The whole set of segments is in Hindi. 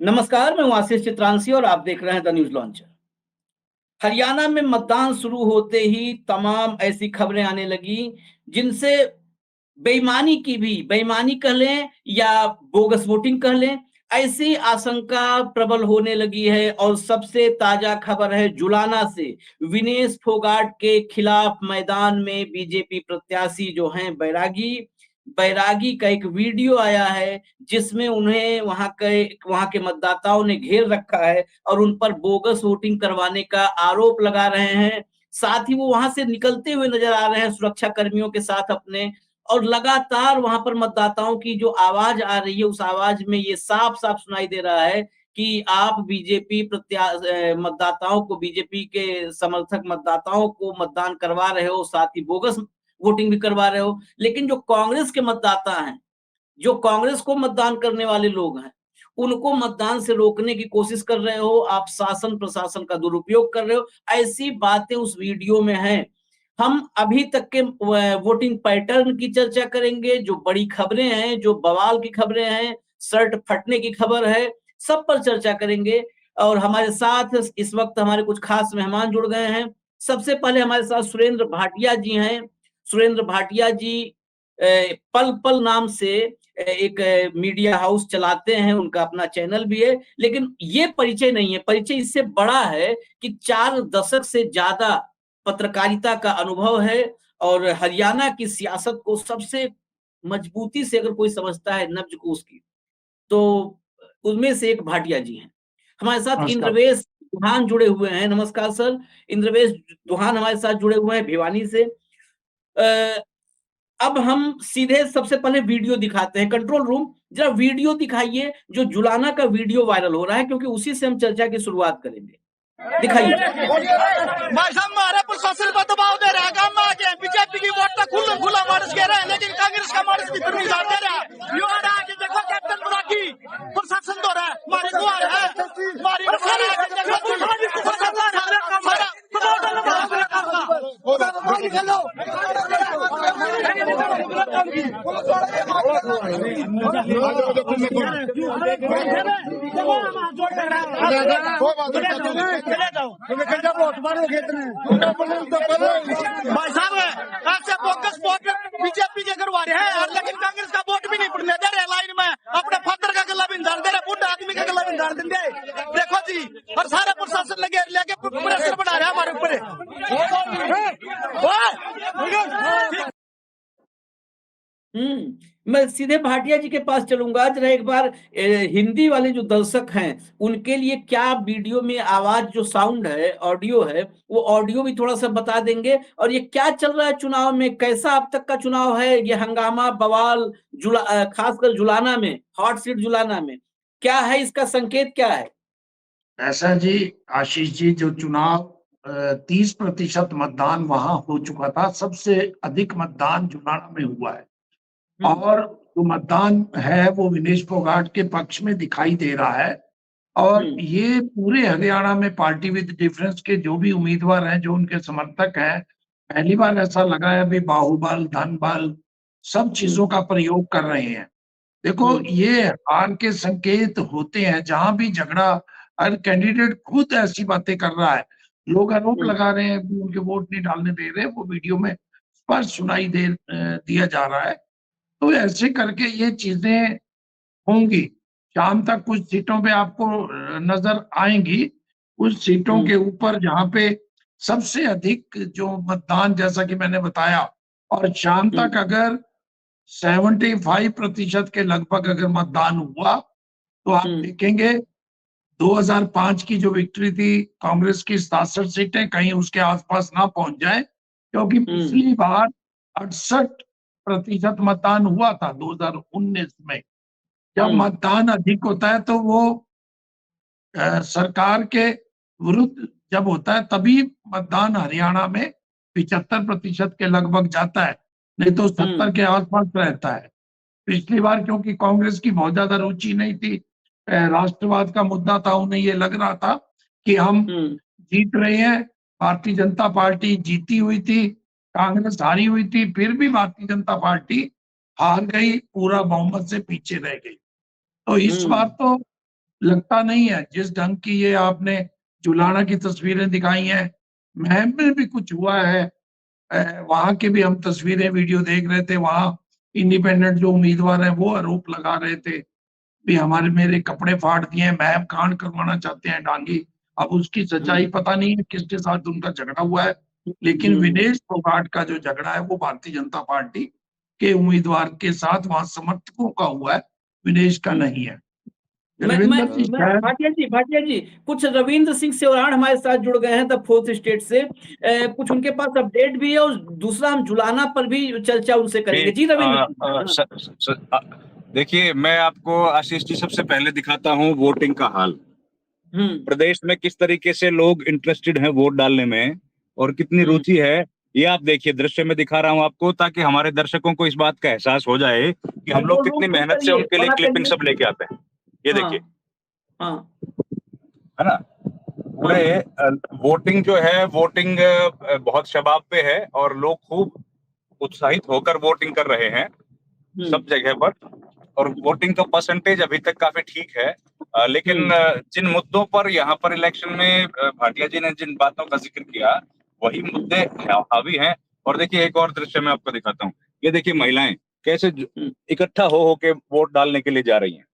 नमस्कार, मैं हूं आशीष चित्रांशी और आप देख रहे हैं द न्यूज लॉन्चर। हरियाणा में मतदान शुरू होते ही तमाम ऐसी खबरें आने लगी जिनसे बेईमानी कह लें या बोगस वोटिंग कह लें, ऐसी आशंका प्रबल होने लगी है। और सबसे ताजा खबर है जुलाना से। विनेश फोगाट के खिलाफ मैदान में बीजेपी प्रत्याशी जो हैं बैरागी बैरागी का एक वीडियो आया है जिसमें उन्हें वहां के मतदाताओं ने घेर रखा है और उन पर बोगस वोटिंग करवाने का आरोप लगा रहे हैं। साथ ही वो वहां से निकलते हुए नजर आ रहे हैं सुरक्षा कर्मियों के साथ अपने। और लगातार वहां पर मतदाताओं की जो आवाज आ रही है, उस आवाज में ये साफ-साफ सुनाई दे रहा है कि आप मतदाताओं को, बीजेपी के समर्थक मतदाताओं को मतदान करवा रहे हो, साथ ही बोगस वोटिंग भी करवा रहे हो। लेकिन जो कांग्रेस के मतदाता हैं, जो कांग्रेस को मतदान करने वाले लोग हैं, उनको मतदान से रोकने की कोशिश कर रहे हो, आप शासन प्रशासन का दुरुपयोग कर रहे हो, ऐसी बातें उस वीडियो में हैं। हम अभी तक के वोटिंग पैटर्न की चर्चा करेंगे, जो बड़ी खबरें हैं, जो बवाल की खबरें हैं, शर्ट फटने की खबर है, सब पर चर्चा करेंगे। और हमारे साथ इस वक्त हमारे कुछ खास मेहमान जुड़ गए हैं। सबसे पहले हमारे साथ सुरेंद्र भाटिया जी हैं। सुरेंद्र भाटिया जी पल पल नाम से एक मीडिया हाउस चलाते हैं, उनका अपना चैनल भी है। लेकिन ये परिचय नहीं है, परिचय इससे बड़ा है कि 4 दशक से ज्यादा पत्रकारिता का अनुभव है और हरियाणा की सियासत को सबसे मजबूती से अगर कोई समझता है, नब्ज को उसकी, तो उनमें से एक भाटिया जी हैं। हमारे साथ नमस्कार। इंद्रवेश दुहान जुड़े हुए हैं। नमस्कार सर। इंद्रवेश दुहान हमारे साथ जुड़े हुए हैं भिवानी से। अ, अब हम सीधे सबसे पहले वीडियो दिखाते हैं। कंट्रोल रूम, जरा वीडियो दिखाइए जो जुलाना का वीडियो वायरल हो रहा है, क्योंकि उसी से हम चर्चा की शुरुआत करेंगे। दिखाइए। भाई साहब हमारे प्रशासन पर दबाव दे रहा है। काम में आके बीजेपी की वोट तक खुला मार्च कह रहे हैं, लेकिन कांग्रेस का मार्च की तरफ इशारा दे रहा है। यो आ रहा है कि देखो कैप्टन बुराकी प्रशासन दो रहा है, हमारी को आ रहा है, हमारी भाई साहब ऐसे बोगस वोट बीजेपी के करवा रहे हैं, लेकिन कांग्रेस का वोट भी नहीं पड़ने दे रहे। लाइन में अपने फादर का गला भी डाल दे रहे, बुढ़ा आदमी का गला भी डाल देंगे। देखो जी, और सारा प्रशासन लेके प्रेशर बना रहे हैं हमारे ऊपर। मैं सीधे भाटिया जी के पास चलूंगा। जरा एक बार हिंदी वाले जो दर्शक हैं उनके लिए क्या वीडियो में आवाज जो साउंड है, ऑडियो है, वो ऑडियो भी थोड़ा सा बता देंगे। और ये क्या चल रहा है चुनाव में, कैसा अब तक का चुनाव है, ये हंगामा बवाल खासकर जुलाना में, हॉट सीट जुलाना में क्या है, इसका संकेत क्या है? ऐसा जी, आशीष जी, जो चुनाव 30% मतदान वहां हो चुका था, सबसे अधिक मतदान जुलाना में हुआ है। और जो मतदान है वो विनेश फोगाट के पक्ष में दिखाई दे रहा है। और ये पूरे हरियाणा में पार्टी विद डिफरेंस के जो भी उम्मीदवार हैं, जो उनके समर्थक हैं, पहली बार ऐसा लगा है अभी बाहुबल, धनबल, सब चीजों का प्रयोग कर रहे हैं। देखो, ये हार के संकेत होते हैं जहां भी झगड़ा, हर कैंडिडेट खुद ऐसी बातें कर रहा है, लोग आरोप लगा रहे हैं, उनके वोट नहीं डालने दे रहे, वो वीडियो में स्पष्ट सुनाई दिया जा रहा है। तो ऐसे करके ये चीजें होंगी। शाम तक कुछ सीटों पे आपको नजर आएंगी, कुछ सीटों के ऊपर जहां पे सबसे अधिक जो मतदान, जैसा कि मैंने बताया, और शाम तक अगर 75% के लगभग अगर मतदान हुआ तो आप देखेंगे 2005 की जो विक्ट्री थी कांग्रेस की 67 सीटें कहीं उसके आसपास ना पहुंच जाए, क्योंकि पिछली बार 68% मतदान हुआ था 2019 में। जब मतदान अधिक होता है तो वो सरकार के विरुद्ध जब होता है, तभी मतदान हरियाणा में 75% के लगभग जाता है, नहीं तो 70 के आसपास रहता है। पिछली बार क्योंकि कांग्रेस की बहुत ज्यादा रुचि नहीं थी, राष्ट्रवाद का मुद्दा था, उन्हें ये लग रहा था कि हम जीत रहे हैं, भारतीय जनता पार्टी जीती हुई थी, कांग्रेस हारी हुई थी, फिर भी भारतीय जनता पार्टी हार गई, पूरा बहुमत से पीछे रह गई। तो इस बार तो लगता नहीं है। जिस ढंग की ये आपने जुलाना की तस्वीरें दिखाई हैं, महम में भी कुछ हुआ है, वहां की भी हम तस्वीरें वीडियो देख रहे थे। वहां इंडिपेंडेंट जो उम्मीदवार हैं वो आरोप लगा रहे थे भी हमारे मेरे कपड़े फाड़ दिए, महम कांड करवाना चाहते हैं डांगी। अब उसकी सच्चाई पता नहीं है किसके साथ उनका झगड़ा हुआ है, लेकिन विनेश फोगाट का जो झगड़ा है वो भारतीय जनता पार्टी के उम्मीदवार के साथ वहां समर्थकों का हुआ है, विनेश का नहीं है। रविंद्र जी शायद भाटिया जी कुछ रविंद्र सिंह सेवराण हमारे साथ जुड़ गए हैं द फोर्थ स्टेट से। कुछ उनके पास अपडेट भी है और दूसरा हम जुलाना पर भी चर्चा उनसे करेंगे। जी रविंद्र सिंह। देखिए, मैं आपको आशीष जी सबसे पहले दिखाता हूँ वोटिंग का हाल। प्रदेश में किस तरीके से लोग इंटरेस्टेड हैं वोट डालने में और कितनी रुचि है, ये आप देखिए। दृश्य में दिखा रहा हूं आपको ताकि हमारे दर्शकों को इस बात का एहसास हो जाए कि हम लोग कितनी मेहनत से उनके लिए क्लिपिंग सब लेके आते हैं। ये देखिए, है ना। पूरे वोटिंग जो है, वोटिंग बहुत शबाब पे है और लोग खूब उत्साहित होकर वोटिंग कर रहे हैं सब जगह पर। और वोटिंग का परसेंटेज अभी तक काफी ठीक है, लेकिन जिन मुद्दों पर यहाँ पर इलेक्शन में भाटिया जी ने जिन बातों का जिक्र किया वही मुद्दे हावी हैं। और देखिए, एक और दृश्य मैं आपको दिखाता हूँ। ये देखिए, महिलाएं कैसे इकट्ठा हो के वोट डालने के लिए जा रही हैं।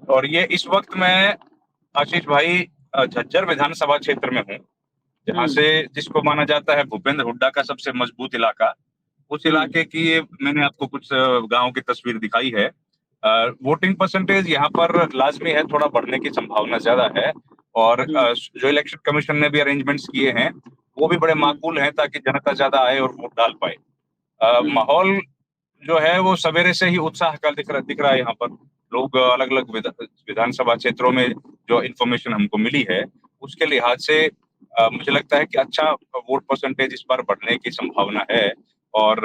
और ये इस वक्त मैं आशीष भाई झज्जर विधानसभा क्षेत्र में हूँ, जहाँ से जिसको माना जाता है भूपेंद्र हुड्डा का सबसे मजबूत इलाका। उस इलाके की मैंने आपको कुछ गांव की तस्वीर दिखाई है। वोटिंग परसेंटेज यहाँ पर लाजमी है, थोड़ा बढ़ने की संभावना ज्यादा है। और जो इलेक्शन कमीशन ने भी अरेंजमेंट्स किए हैं वो भी बड़े माकूल हैं ताकि जनता ज्यादा आए और वोट डाल पाए। माहौल जो है वो सवेरे से ही उत्साह का दिख रहा है यहाँ पर। लोग अलग अलग विधानसभा क्षेत्रों में जो इन्फॉर्मेशन हमको मिली है उसके लिहाज से मुझे लगता है कि अच्छा वोट परसेंटेज इस बार बढ़ने की संभावना है। और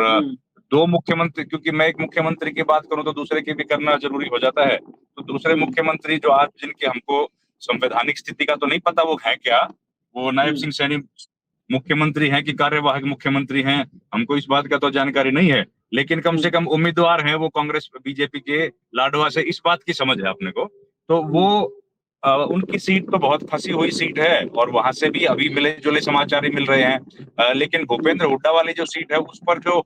दो मुख्यमंत्री, क्योंकि मैं एक मुख्यमंत्री की बात करूं तो दूसरे की भी करना जरूरी हो जाता है। तो दूसरे मुख्यमंत्री जो आज जिनके हमको संवैधानिक स्थिति का तो नहीं पता वो है क्या, वो नायब सिंह सैनी मुख्यमंत्री हैं कि कार्यवाहक मुख्यमंत्री हैं, हमको इस बात का तो जानकारी नहीं है। लेकिन कम से कम उम्मीदवार हैं वो कांग्रेस बीजेपी के लाडवा से, इस बात की समझ है अपने को। तो वो उनकी सीट तो बहुत फंसी हुई सीट है और वहां से भी अभी मिले जुले समाचार ही मिल रहे हैं। लेकिन भूपेंद्र हुड्डा वाली जो सीट है उस पर जो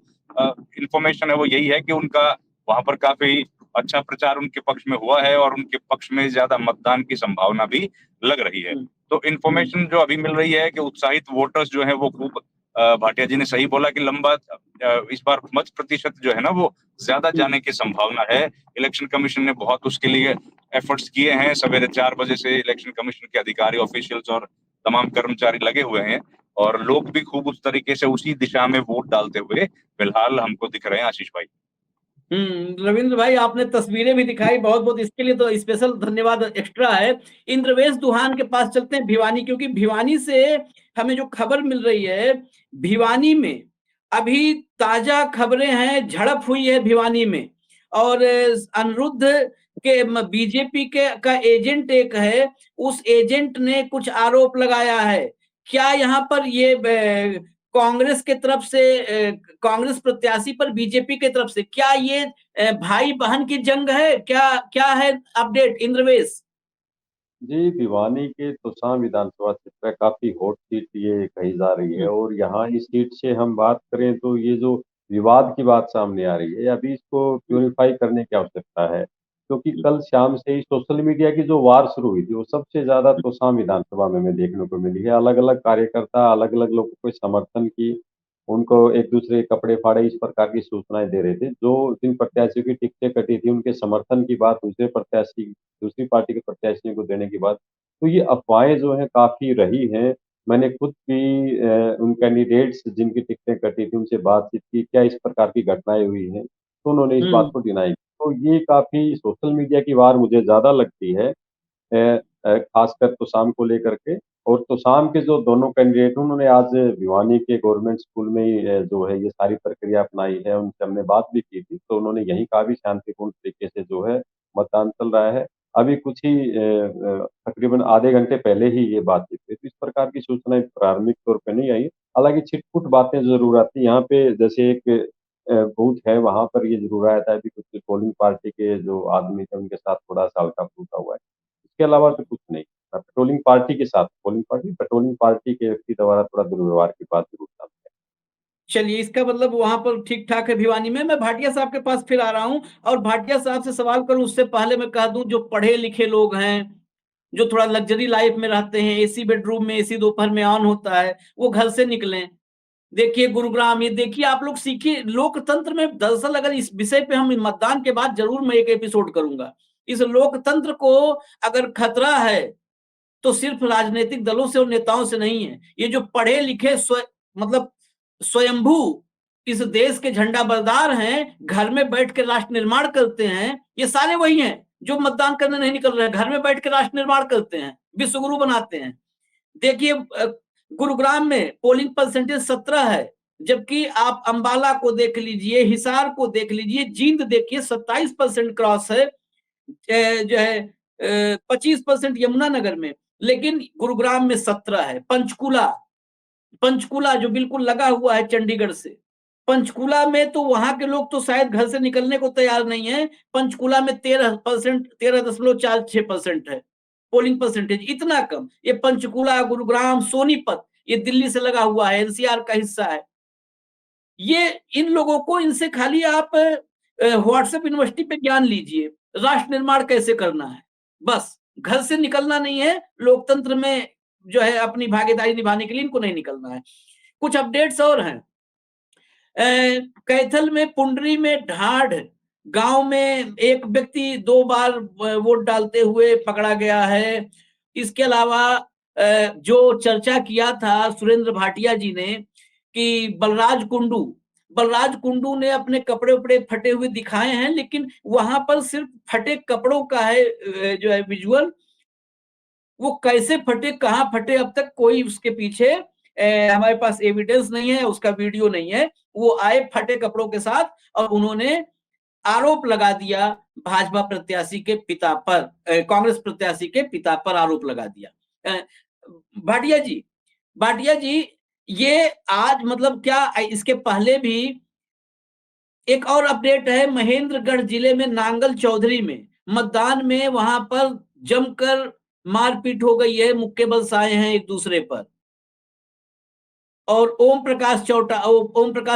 इंफॉर्मेशन है वो यही है कि उनका वहां पर काफी अच्छा प्रचार उनके पक्ष में हुआ है और उनके पक्ष में ज्यादा मतदान की संभावना भी लग रही है। तो इन्फॉर्मेशन जो अभी मिल रही है कि उत्साहित वोटर्स जो है वो खूब, भाटिया जी ने सही बोला कि लंबा इस बार मत प्रतिशत जो है ना वो ज्यादा जाने की संभावना है। इलेक्शन कमीशन ने बहुत उसके लिए एफर्ट्स किए हैं। सवेरे 4 बजे से इलेक्शन कमीशन के अधिकारी, ऑफिशियल्स और तमाम कर्मचारी लगे हुए हैं और लोग भी खूब उस तरीके से उसी दिशा में वोट डालते हुए फिलहाल हमको दिख रहे हैं आशीष भाई। रविंद्र भाई आपने तस्वीरें भी दिखाई, बहुत बहुत इसके लिए तो स्पेशल धन्यवाद एक्स्ट्रा है। इंद्रवेश दुहान के पास चलते हैं भिवानी, क्योंकि भिवानी से हमें जो खबर मिल रही है, भिवानी में अभी ताजा खबरें हैं, झड़प हुई है भिवानी में। और अनिरुद्ध के बीजेपी के का एजेंट एक है, उस एजेंट ने कुछ आरोप लगाया है। क्या यहाँ पर ये कांग्रेस के तरफ से, कांग्रेस प्रत्याशी पर बीजेपी के तरफ से, क्या ये भाई बहन की जंग है? क्या है अपडेट इंद्रवेश? जी, भिवानी के तोसाम विधानसभा क्षेत्र है, काफी हॉट सीट ये कही जा रही है और यहाँ इस सीट से हम बात करें तो ये जो विवाद की बात सामने आ रही है, अभी इसको प्यूरिफाई करने की आवश्यकता है। क्योंकि कल शाम से ही सोशल मीडिया की जो वार शुरू हुई थी, वो सबसे ज्यादा तोसाम विधानसभा में हमें देखने को मिली है। अलग-अलग कार्यकर्ता अलग-अलग लोगों को समर्थन की, उनको एक-दूसरे के कपड़े फाड़े, इस प्रकार की सूचनाएँ दे रहे थे। जो जिन प्रत्याशियों की टिकटें कटी थी, उनके समर्थन की बात दूसरी पार्टी के प्रत्याशियों को देने की बात। तो ये अफ़वाहें जो हैं काफ़ी रही हैं। मैंने खुद भी उन कैंडिडेट्स जिनकी टिकटें कटी थी, उनसे बातचीत की, क्या इस प्रकार की घटनाएँ हुई हैं? तो उन्होंने इस बात को डिनाई की। तो ये काफ़ी सोशल मीडिया की वार मुझे ज़्यादा लगती है, खासकर तोसाम को लेकर के। और तोसाम के जो दोनों कैंडिडेट हैं, उन्होंने आज भिवानी के गवर्नमेंट स्कूल में ही जो है ये सारी प्रक्रिया अपनाई है। उनसे हमने बात भी की थी, तो उन्होंने यहीं कहा भी शांतिपूर्ण तरीके से जो है मतदान चल रहा है। अभी कुछ ही तकरीबन आधे घंटे पहले ही ये बातचीत हुई। तो इस प्रकार की सूचनाएँ प्रारंभिक तौर पे नहीं आई। हालाँकि छिटपुट बातें ज़रूर आती हैं। यहाँ पे जैसे एक बूथ है वहां पर ये जरूर आया था। अभी कुछ पोलिंग पार्टी के जो आदमी थे उनके साथ थोड़ा सा हल्का फुल्का हुआ है, इसके अलावा तो कुछ नहीं। पेट्रोलिंग पार्टी के साथ पेट्रोलिंग पार्टी के व्यक्ति द्वारा थोड़ा दुर्व्यवहार की बात जरूर सामने आई। चलिए, इसका मतलब वहां पर ठीक ठाक है भिवानी में। मैं भाटिया साहब के पास फिर आ रहा हूं, और भाटिया साहब से सवाल करूं उससे पहले मैं कह दूं, जो पढ़े लिखे लोग हैं, जो थोड़ा लग्जरी लाइफ में रहते हैं, एसी बेडरूम में एसी दोपहर में ऑन होता है, वो घर से निकलें। देखिए गुरुग्राम, ये देखिए, आप लोग सीखिए लोकतंत्र में। दरअसल अगर इस विषय पे हम मतदान के बाद जरूर मैं एक एपिसोड करूंगा। इस लोकतंत्र को अगर खतरा है तो सिर्फ राजनीतिक दलों से और नेताओं से नहीं है। ये जो पढ़े लिखे मतलब स्वयंभू इस देश के झंडा बरदार हैं, घर में बैठ के राष्ट्र निर्माण करते हैं, ये सारे वही हैं जो मतदान करने नहीं निकल रहे हैं, घर में बैठ के राष्ट्र निर्माण करते हैं, विश्वगुरु बनाते हैं। देखिए गुरुग्राम में पोलिंग परसेंटेज 17 है, जबकि आप अंबाला को देख लीजिए, हिसार को देख लीजिए, जींद देखिए 27% क्रॉस है, जो है 25% यमुनानगर में, लेकिन गुरुग्राम में 17 है। पंचकुला जो बिल्कुल लगा हुआ है चंडीगढ़ से, पंचकुला में तो वहां के लोग तो शायद घर से निकलने को तैयार नहीं है। पंचकुला में 13%, 13.46% है पोलिंग परसेंटेज, इतना कम। ये पंचकुला, गुरुग्राम, सोनीपत, ये दिल्ली से लगा हुआ है, एनसीआर का हिस्सा है। ये इन लोगों को, इनसे खाली आप व्हाट्सएप यूनिवर्सिटी पे ज्ञान लीजिए, राष्ट्र निर्माण कैसे करना है, बस। घर से निकलना नहीं है, लोकतंत्र में जो है अपनी भागीदारी निभाने के लिए इनको नहीं निकलना है। कुछ अपडेट्स और हैं। कैथल में, पुंडरी में, ढाढ़ गांव में एक व्यक्ति 2 बार वोट डालते हुए पकड़ा गया है। इसके अलावा जो चर्चा किया था सुरेंद्र भाटिया जी ने कि बलराज कुंडू ने अपने कपड़े उपड़े फटे हुए दिखाए हैं, लेकिन वहां पर सिर्फ फटे कपड़ों का है जो है विजुअल। वो कैसे फटे, कहाँ फटे, अब तक कोई उसके पीछे हमारे पास एविडेंस नहीं है, उसका वीडियो नहीं है। वो आए फटे कपड़ों के साथ और उन्होंने आरोप लगा दिया भाजपा प्रत्याशी के पिता पर, कांग्रेस प्रत्याशी के पिता पर आरोप लगा दिया। भाटिया जी, ये आज मतलब क्या, इसके पहले भी एक और अपडेट है। महेंद्रगढ़ जिले में नांगल चौधरी में मतदान में वहां पर जमकर मारपीट हो गई है, मुक्केबाज आए हैं एक दूसरे पर। और ओम प्रकाश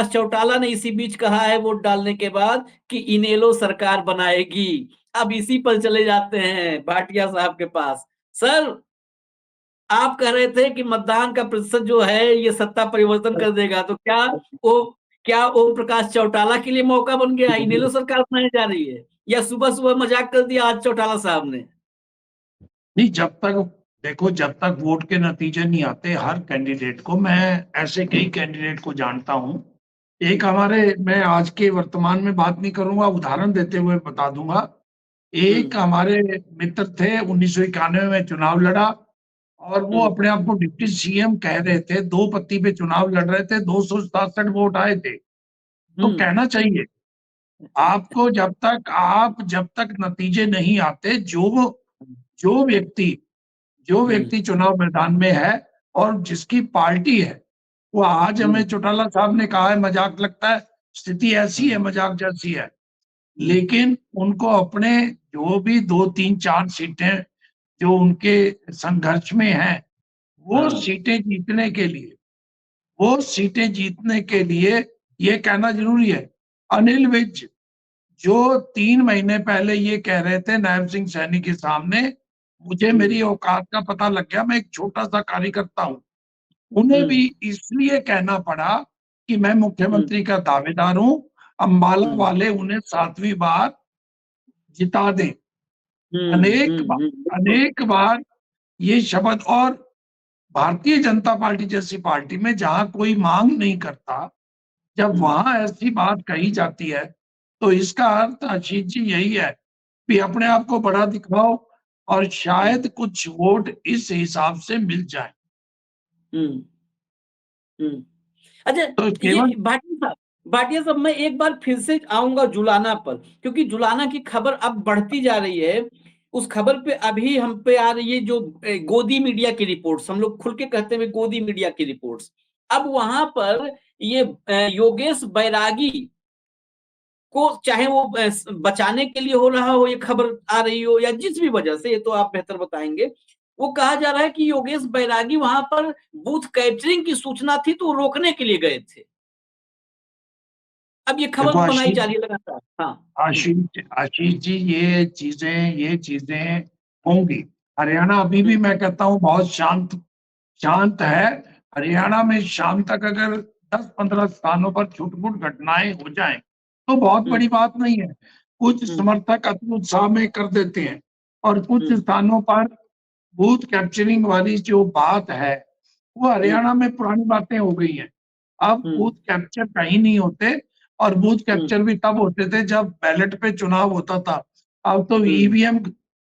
चौटाला ने इसी बीच कहा है वोट डालने के बाद कि इनेलो सरकार बनाएगी। अब इसी पर चले जाते हैं भाटिया साहब के पास। सर, आप कह रहे थे कि मतदान का प्रतिशत जो है ये सत्ता परिवर्तन कर देगा, तो क्या ओम प्रकाश चौटाला के लिए मौका बन गया, इनेलो सरकार बनाई जा रही है, या सुबह सुबह मजाक कर दिया आज चौटाला साहब ने? नहीं, जब तक वोट के नतीजे नहीं आते, हर कैंडिडेट को, मैं ऐसे कई कैंडिडेट को जानता हूं। एक मैं आज के वर्तमान में बात नहीं करूंगा, उदाहरण देते हुए बता दूंगा। एक हमारे मित्र थे, 1991 में चुनाव लड़ा और वो अपने आप को डिप्टी सीएम कह रहे थे, 2 पत्ती पे चुनाव लड़ रहे थे, 267 वोट आए थे। तो कहना चाहिए आपको, जब तक नतीजे नहीं आते, जो व्यक्ति चुनाव मैदान में है और जिसकी पार्टी है, वो आज हमें चौटाला साहब ने कहा है मजाक लगता है, स्थिति ऐसी है मजाक जैसी है, लेकिन उनको अपने जो भी 2, 3, 4 सीटें जो उनके संघर्ष में हैं, वो सीटें जीतने के लिए ये कहना जरूरी है। अनिल विज जो 3 महीने पहले ये कह रहे थे नायब सिंह सैनी के सामने, मुझे मेरी औकात का पता लग गया, मैं एक छोटा सा कार्यकर्ता हूं, उन्हें भी इसलिए कहना पड़ा कि मैं मुख्यमंत्री का दावेदार हूं, अंबाला वाले उन्हें 7वीं बार जिता दें। अनेक बार ये शब्द, और भारतीय जनता पार्टी जैसी पार्टी में जहां कोई मांग नहीं करता, जब वहां ऐसी बात कही जाती है, तो इसका अर्थ आशीष जी यही है कि अपने आप को बड़ा दिखाओ और शायद कुछ वोट इस हिसाब से मिल जाए। अच्छा, तो ये भाटिया साहब, मैं एक बार फिर से आऊंगा जुलाना पर, क्योंकि जुलाना की खबर अब बढ़ती जा रही है। उस खबर पे अभी हम पे आ रही है जो गोदी मीडिया की रिपोर्ट्स, हम लोग खुल के कहते हुए गोदी मीडिया की रिपोर्ट्स। अब वहां पर ये योगेश बैरागी को, चाहे वो बचाने के लिए हो रहा हो, ये खबर आ रही हो, या जिस भी वजह से, ये तो आप बेहतर बताएंगे, वो कहा जा रहा है कि योगेश बैरागी वहां पर बूथ कैप्चरिंग की सूचना थी तो रोकने के लिए गए थे। अब ये खबर देखो बनाई जा आशीष रही है लगातार। हाँ। आशीष आशीष जी, ये चीजें होंगी। हरियाणा अभी भी मैं कहता हूँ बहुत शांत शांत है। हरियाणा में शाम तक अगर 10-15 स्थानों पर छुटपुट घटनाएं हो जाएं तो बहुत बड़ी बात नहीं है। कुछ समर्थक अति उत्साह में कर देते हैं और कुछ स्थानों पर बूथ कैप्चरिंग वाली जो बात है वो हरियाणा में पुरानी बातें हो गई हैं। अब बूथ कैप्चर कहीं नहीं होते, और बूथ कैप्चर भी तब होते थे जब बैलेट पे चुनाव होता था। अब तो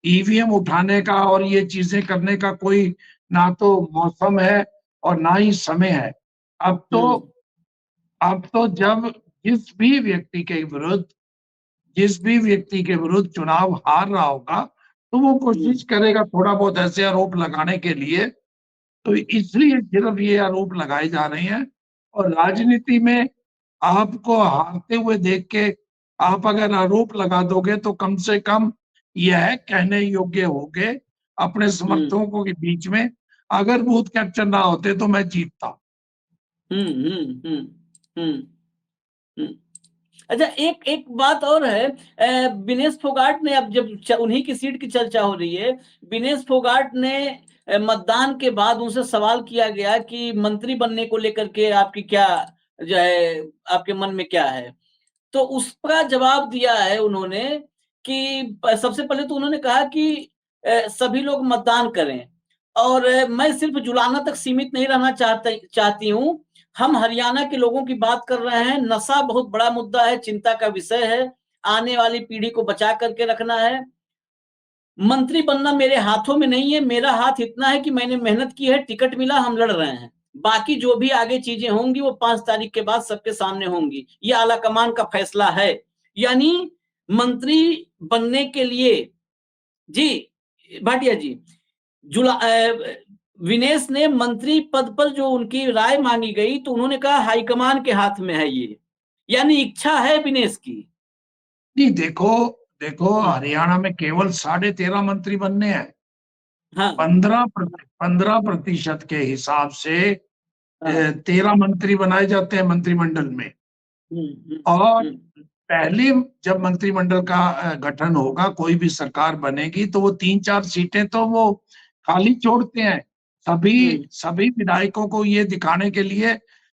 ईवीएम उठाने का और ये चीजें करने का कोई ना तो मौसम है और ना ही समय है। अब तो जब जिस भी व्यक्ति के विरुद्ध चुनाव हार रहा होगा तो वो कोशिश करेगा थोड़ा बहुत ऐसे आरोप लगाने के लिए। तो इसलिए सिर्फ ये आरोप लगाए जा रहे हैं। और राजनीति में आपको हारते हुए देख के आप अगर आरोप लगा दोगे तो कम से कम यह कहने योग्य होगे अपने समर्थकों के बीच में, अगर बूथ कैप्चर ना होते तो मैं जीतता। अच्छा, एक एक बात और है, विनेश फोगाट ने, अब जब उन्हीं की सीट की चर्चा हो रही है, विनेश फोगाट ने मतदान के बाद उनसे सवाल किया गया कि मंत्री बनने को लेकर के आपकी क्या, जो है, आपके मन में क्या है, तो उसका जवाब दिया है उन्होंने कि सबसे पहले तो उन्होंने कहा कि सभी लोग मतदान करें, और मैं सिर्फ जुलाना तक सीमित नहीं रहना चाहती हूँ। हम हरियाणा के लोगों की बात कर रहे हैं, नशा बहुत बड़ा मुद्दा है, चिंता का विषय है, आने वाली पीढ़ी को बचा करके रखना है। मंत्री बनना मेरे हाथों में नहीं है, मेरा हाथ इतना है कि मैंने मेहनत की है, टिकट मिला, हम लड़ रहे हैं। बाकी जो भी आगे चीजें होंगी वो 5 तारीख के बाद सबके सामने होंगी, ये आलाकमान का फैसला है। यानी मंत्री बनने के लिए, जी भाटिया जी, विनेश ने मंत्री पद पर जो उनकी राय मांगी गई तो उन्होंने कहा हाईकमान के हाथ में है ये, यानी इच्छा है विनेश की। नहीं, देखो हरियाणा में केवल 13.5 मंत्री बनने हैं। हाँ। 15% के हिसाब से 13 मंत्री बनाए जाते हैं मंत्रिमंडल में। और पहले जब मंत्रिमंडल का गठन होगा, कोई भी सरकार बनेगी, तो वो 3-4 सीटें तो वो खाली छोड़ते हैं। सभी विधायकों को ये दिखाने के लिए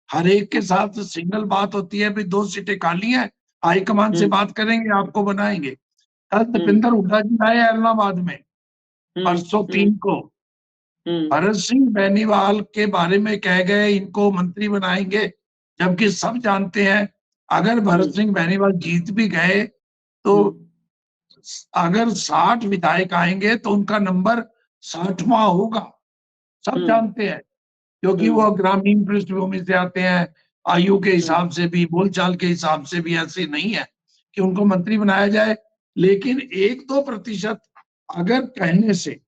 हर एक के साथ सिंगल बात होती है, भाई 2 सीटें खाली हैं, हाईकमान से बात करेंगे, आपको बनाएंगे। कल दीपेंद्र हुड्डा जी आए इलाहाबाद में परसों 3 को, भरत सिंह बेनीवाल के बारे में कह गए इनको मंत्री बनाएंगे, जबकि सब जानते हैं अगर भरत सिंह बेनीवाल जीत भी गए तो अगर 60 विधायक आएंगे तो उनका नंबर 60वां होगा। सब जानते हैं, क्योंकि वो ग्रामीण पृष्ठभूमि से आते हैं, आयु के हिसाब से भी, बोलचाल के हिसाब से भी ऐसे नहीं है कि उनको मंत्री बनाया जाए। लेकिन 1-2% अगर कहने से,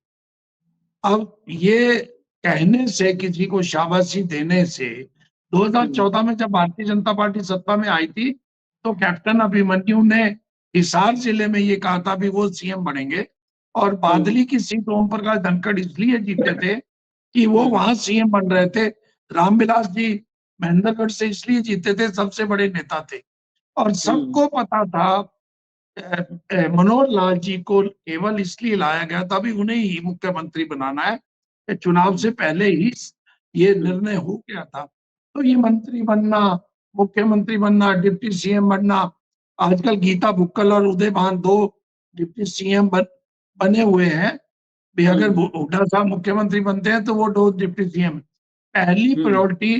अब ये कहने से, किसी को शाबाशी देने से, 2014 में जब भारतीय जनता पार्टी सत्ता में आई थी तो कैप्टन अभिमन्यु ने हिसार जिले में ये कहा था भी वो सीएम बनेंगे, और बादली की सीट ओम प्रकाश धनखड़ इसलिए जीते थे कि वो वहां सीएम बन रहे थे। रामविलास जी महेंद्रगढ़ से इसलिए जीते थे, सबसे बड़े नेता थे, और सबको पता था मनोहर लाल जी को केवल इसलिए लाया गया था भी उन्हें ही मुख्यमंत्री बनाना है। चुनाव से पहले ही ये निर्णय हो गया था। तो ये मंत्री बनना, मुख्यमंत्री बनना, डिप्टी सीएम बनना, आजकल गीता बुक्कल और उदय भान 2 डिप्टी सीएम बने हुए हैं भी। अगर हुड्डा साहब मुख्यमंत्री बनते हैं तो वो 2 डिप्टी सीएम। पहली प्रायोरिटी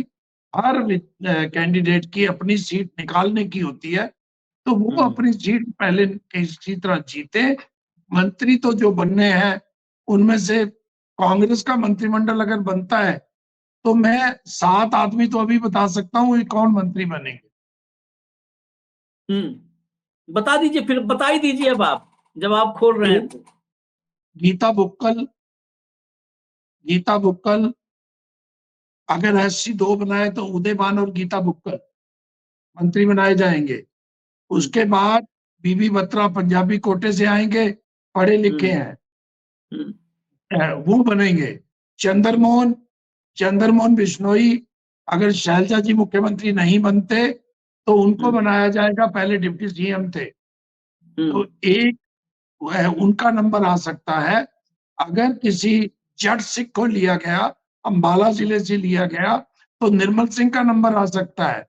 हर कैंडिडेट की अपनी सीट निकालने की होती है, तो वो अपनी सीट पहले किसी तरह जीते। मंत्री तो जो बनने हैं उनमें से कांग्रेस का मंत्रिमंडल अगर बनता है तो मैं 7 आदमी तो अभी बता सकता हूँ कि कौन मंत्री बनेंगे। बता दीजिए, फिर बता ही दीजिए अब आप, जब आप खोल रहे हैं तो। गीता बुक्कल अगर SC 2 बनाए तो उदय भान और गीता बुक्कल मंत्री बनाए जाएंगे। उसके बाद बीबी बत्रा पंजाबी कोटे से आएंगे, पढ़े लिखे हैं, वो बनेंगे। चंद्रमोहन बिश्नोई, अगर शैलजा जी मुख्यमंत्री नहीं बनते तो उनको बनाया जाएगा, पहले डिप्टी सीएम थे, तो एक उनका नंबर आ सकता है। अगर किसी जट सिख को लिया गया, अंबाला जिले से लिया गया, तो निर्मल सिंह का नंबर आ सकता है।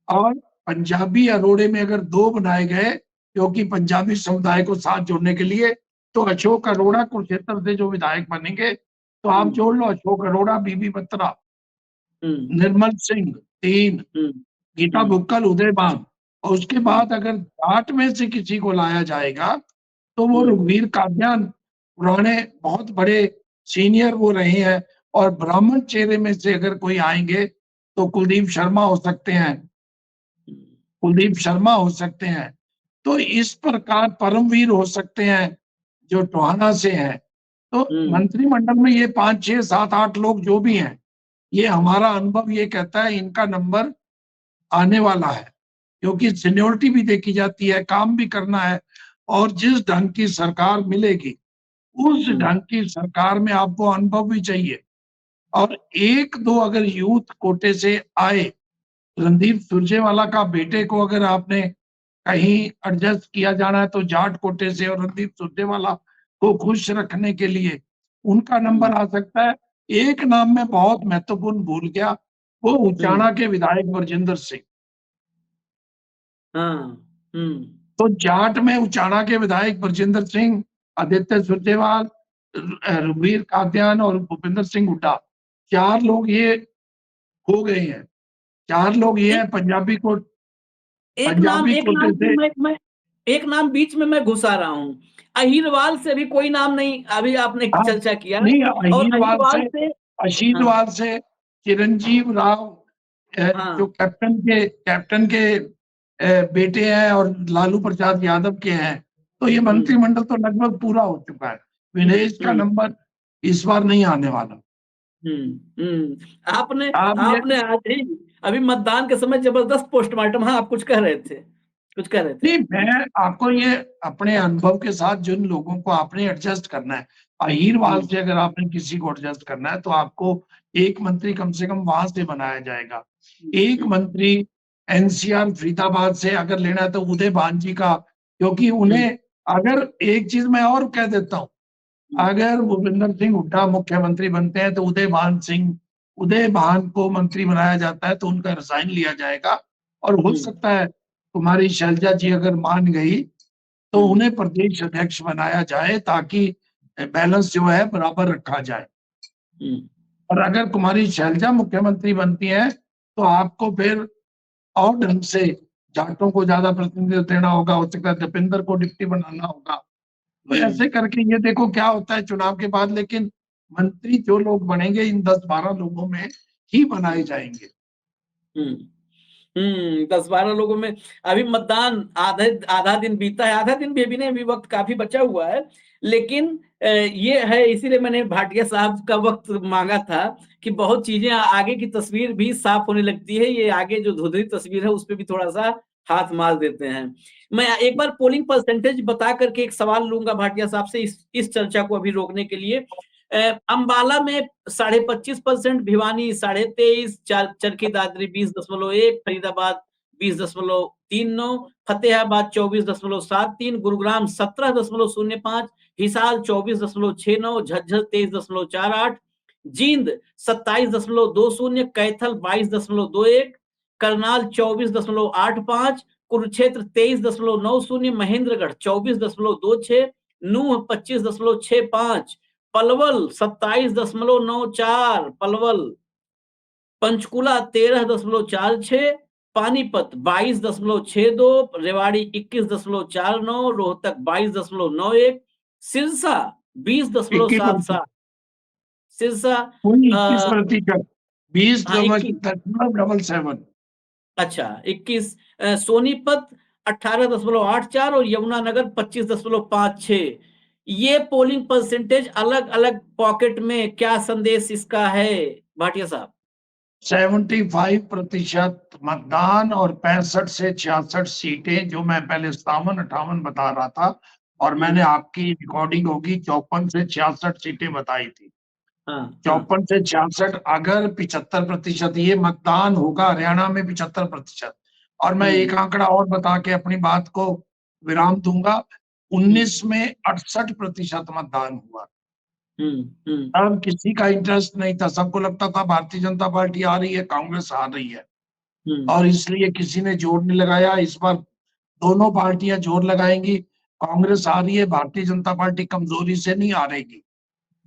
और पंजाबी अरोड़े में अगर 2 बनाए गए, क्योंकि पंजाबी समुदाय को साथ जोड़ने के लिए, तो अशोक अरोड़ा कुरुक्षेत्र से जो विधायक बनेंगे, तो आप जोड़ लो अशोक अरोड़ा, बीबी बत्रा, निर्मल सिंह 3, गीता बुक्कल, उदयभान। और उसके बाद अगर जाट में से किसी को लाया जाएगा तो वो रघुवीर कादियान, पुराने बहुत बड़े सीनियर वो रहे हैं। और ब्राह्मण चेहरे में से अगर कोई आएंगे तो कुलदीप शर्मा हो सकते हैं, तो इस प्रकार परमवीर हो सकते हैं जो टोहाना से हैं। तो मंत्रिमंडल में ये 5, 6, 7, 8 लोग जो भी हैं, ये हमारा अनुभव ये कहता है इनका नंबर आने वाला है, क्योंकि सीनियोरिटी भी देखी जाती है, काम भी करना है। और जिस ढंग की सरकार मिलेगी, उस ढंग की सरकार में आपको अनुभव भी चाहिए। और 1-2 अगर यूथ कोटे से आए, रणदीप सुरजेवाला का बेटे को अगर आपने कहीं एडजस्ट किया जाना है तो जाट कोटे से, और रणदीप सुरजेवाला को खुश रखने के लिए उनका नंबर आ सकता है। एक नाम में बहुत महत्वपूर्ण भूल गया, वो उचाना के विधायक बरजिंदर सिंह। तो जाट में उचाना के विधायक बरजिंदर सिंह, आदित्य सुरजेवाल, रघुवीर कादियान और भूपिंदर सिंह हुड्डा, 4 लोग ये हो गए हैं। 4 लोग ये हैं पंजाबी को, पंजाबी कोटे से। एक नाम बीच में मैं घुसा रहा हूँ, अहीरवाल से भी कोई नाम नहीं अभी आपने चर्चा किया। नहीं, और अहीरवाल से चिरंजीव राव, जो कैप्टन के बेटे हैं और लालू प्रसाद यादव के हैं, तो ये मंत्रिमंडल तो लगभग पूरा हो चुका है। विनेश का नंबर इस बार नहीं आने वाला। आपने आज ही अभी मतदान के समय जबरदस्त पोस्टमार्टम, हाँ आप कुछ कह रहे थे। नहीं, मैं आपको ये अपने अनुभव के साथ जिन लोगों को आपने एडजस्ट करना है, अहीरवाल से अगर आपने किसी को एडजस्ट करना है तो आपको एक मंत्री कम से कम वहां से बनाया जाएगा। एक मंत्री एनसीआर फरीदाबाद से अगर लेना है तो उदय भान जी का, क्योंकि उन्हें, अगर एक चीज मैं और कह देता हूँ, अगर भूपिंदर सिंह हुड्डा मुख्यमंत्री बनते हैं तो उदय भान को मंत्री बनाया जाता है, तो उनका रिजाइन लिया जाएगा। और हो सकता है तुम्हारी शैलजा जी अगर मान गई तो उन्हें प्रदेश अध्यक्ष बनाया जाए, ताकि बैलेंस जो है बराबर रखा जाए। और अगर कुमारी शैलजा मुख्यमंत्री बनती है तो आपको फिर और ढंग से जाटों को ज्यादा प्रतिनिधित्व देना होगा, हो सकता है दीपेंद्र को डिप्टी बनाना होगा। तो ऐसे करके ये देखो क्या होता है चुनाव के बाद। लेकिन मंत्री जो लोग बनेंगे इन 10-12 लोगों में ही बनाए जाएंगे। 10-12 लोगों में। अभी मतदान आधा दिन बीता है, आधा दिन भी नहीं, अभी वक्त काफी बचा हुआ है। लेकिन ये है, इसीलिए मैंने भाटिया साहब का वक्त मांगा था कि बहुत चीजें आगे की तस्वीर भी साफ होने लगती है। ये आगे जो धुंधली तस्वीर है उस पर भी थोड़ा सा हाथ मार देते हैं। मैं एक बार पोलिंग परसेंटेज बता करके एक सवाल लूंगा भाटिया साहब से इस चर्चा को अभी रोकने के लिए। अंबाला में 25.5%, भिवानी 23.5%, चरखी दादरी 20.1%, फरीदाबाद 20.39%, फतेहाबाद 24.73%, गुरुग्राम 17.05%, हिसार 24.69%, झज्जर 23.48%, जींद 27.20%, कैथल 22.21%, करनाल 24.85%, कुरुक्षेत्र 23.90%, महेंद्रगढ़ 24.26%, नूह 25.65%, पलवल 27.94%, पलवल, पंचकुला 13.46%, पानीपत 22.62%, रेवाड़ी 21.49%, रोहतक 22.91%, सिरसा 20.77%, सिरसा 21%, 20.77। अच्छा 21, सोनीपत 18.84% और यमुनानगर 25.56%। ये पोलिंग परसेंटेज अलग अलग पॉकेट में क्या संदेश इसका है भाटिया साहब? 75% मतदान और 65 से 66 सीटें, जो मैं पहले 57-58 बता रहा था, और मैंने आपकी रिकॉर्डिंग होगी 54 से 66 सीटें बताई थी। हाँ, 54 से 66, अगर 75% ये मतदान होगा हरियाणा में 75%। और मैं एक आंकड़ा और बता के अपनी बात को विराम दूंगा, 19 में 68% मतदान हुआ। अब किसी का इंटरेस्ट नहीं था, सबको लगता था भारतीय जनता पार्टी आ रही है, कांग्रेस आ रही है, और इसलिए किसी ने जोर नहीं लगाया। इस बार दोनों पार्टियां जोर लगाएंगी, कांग्रेस आ रही है, भारतीय जनता पार्टी कमजोरी से नहीं आ रहेगी,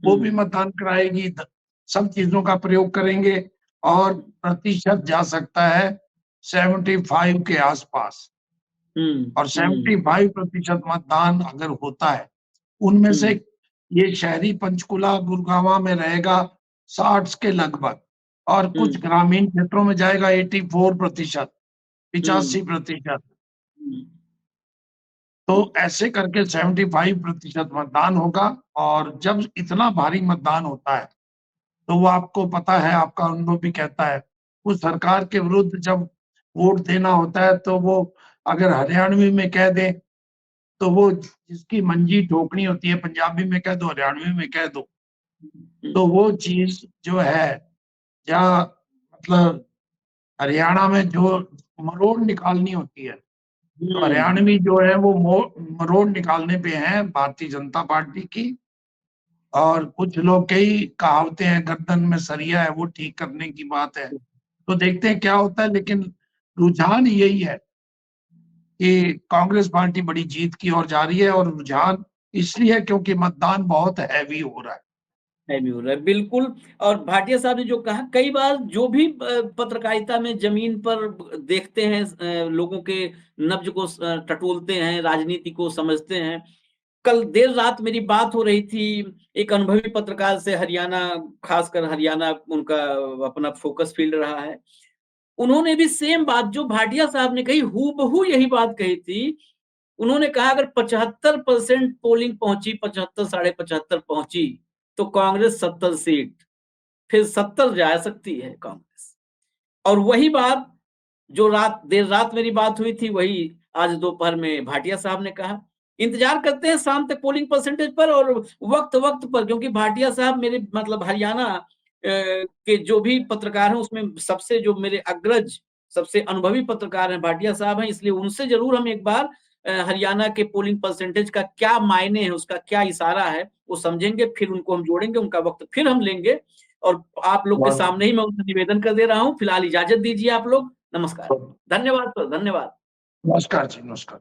वो भी मतदान कराएगी, सब चीजों का प्रयोग करेंगे, और प्रतिशत जा सकता है 75 के आसपास। और 75% मतदान अगर होता है, उनमें से ये शहरी पंचकुला गुरुग्राम में रहेगा 60 के लगभग, और कुछ ग्रामीण क्षेत्रों में जाएगा 84%, 85%। तो ऐसे करके 75% मतदान होगा। और जब इतना भारी मतदान होता है, तो वो आपको पता है, आपका अनुभव भी कहता है, उस सरकार के विरुद्ध जब वोट देना होता है, तो वो अगर हरियाणवी में कह दे, तो वो जिसकी मंजी ठोकनी होती है, पंजाबी में कह दो, हरियाणवी में कह दो, तो वो चीज जो है, जहाँ मतलब हरियाणा में जो मरोड़ निकालनी होती है, तो हरियाणवी जो है वो मरोड़ निकालने पे है भारतीय जनता पार्टी की। और कुछ लोग, कई कहावतें हैं, गर्दन में सरिया है, वो ठीक करने की बात है। तो देखते हैं क्या होता है, लेकिन रुझान यही है कि कांग्रेस पार्टी बड़ी जीत की ओर जा रही है, और रुझान इसलिए है क्योंकि मतदान बहुत हैवी हो रहा है। हैवी हो रहा है, बिल्कुल। और भाटिया साहब ने जो कहा, कई बार जो भी पत्रकारिता में जमीन पर देखते हैं, लोगों के नब्ज को टटोलते हैं, राजनीति को समझते हैं। कल देर रात मेरी बात हो रही थी एक अनुभवी पत्रकार से, हरियाणा, खासकर हरियाणा उनका अपना फोकस फील्ड रहा है। उन्होंने भी सेम बात जो भाटिया साहब ने कही, हूबहू यही बात कही थी। उन्होंने कहा अगर 75% पोलिंग पहुंची, 75 साढ़े 75 पहुंची, तो कांग्रेस 70 सीट, फिर 70 जा सकती है कांग्रेस। और वही बात जो देर रात मेरी बात हुई थी, वही आज दोपहर में भाटिया साहब ने कहा। इंतजार करते हैं शाम तक पोलिंग परसेंटेज पर और वक्त वक्त पर, क्योंकि भाटिया साहब मेरे मतलब हरियाणा के जो भी पत्रकार हैं, उसमें सबसे जो मेरे अग्रज, सबसे अनुभवी पत्रकार हैं, भाटिया साहब हैं। इसलिए उनसे जरूर हम एक बार हरियाणा के पोलिंग परसेंटेज का क्या मायने है, उसका क्या इशारा है, वो समझेंगे, फिर उनको हम जोड़ेंगे, उनका वक्त फिर हम लेंगे। और आप लोग के सामने ही मैं उनसे निवेदन कर दे रहा हूँ। फिलहाल इजाजत दीजिए आप लोग। नमस्कार, धन्यवाद सर, धन्यवाद। नमस्कार जी, नमस्कार।